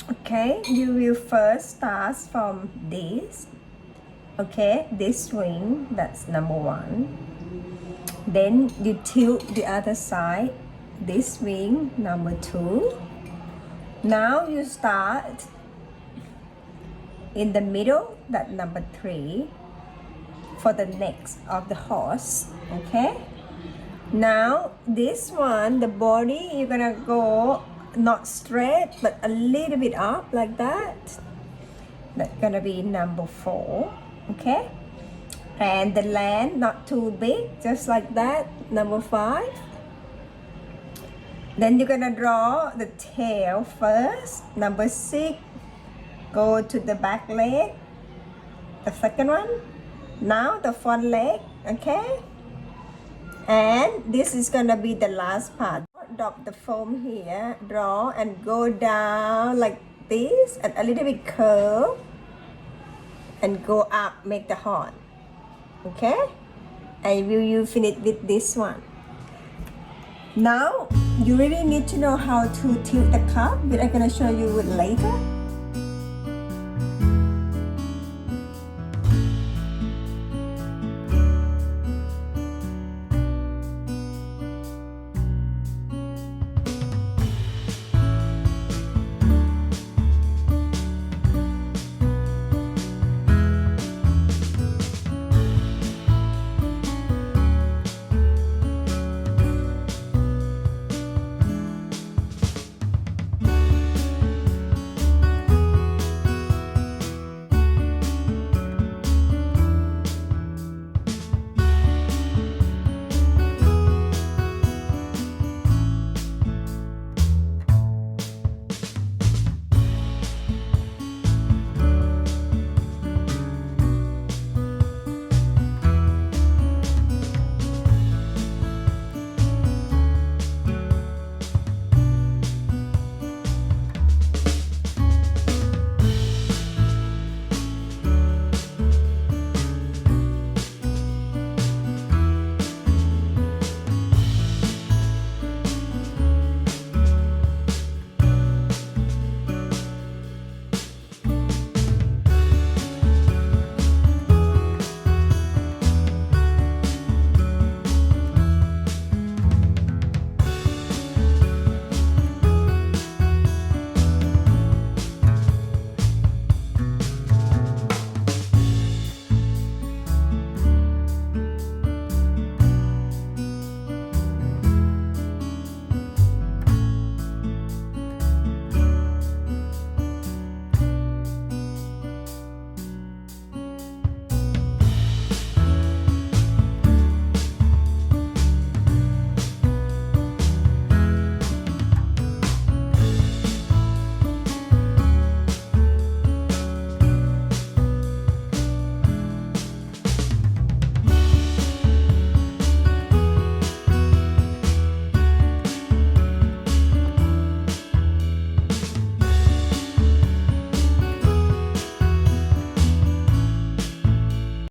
Okay, you will first start from this. Okay, this ring, that's number 1. Then you tilt the other side, this ring, number 2. Now you start in the middle, that number 3, for the necks of the horse. Okay, now this one, the body, you're gonna go not straight but a little bit up like that. That's gonna be number 4. Okay, and the land not too big, just like that, number 5. Then you're gonna draw the tail first, number 6. Go to the back leg, the second one. Now the front leg. Okay, and this is gonna be the last part. Drop the foam here, draw and go down like this, and a little bit curve and go up, make the heart. Okay, and will you finish with this one? Now you really need to know how to tilt the cup, but I'm gonna show you it later.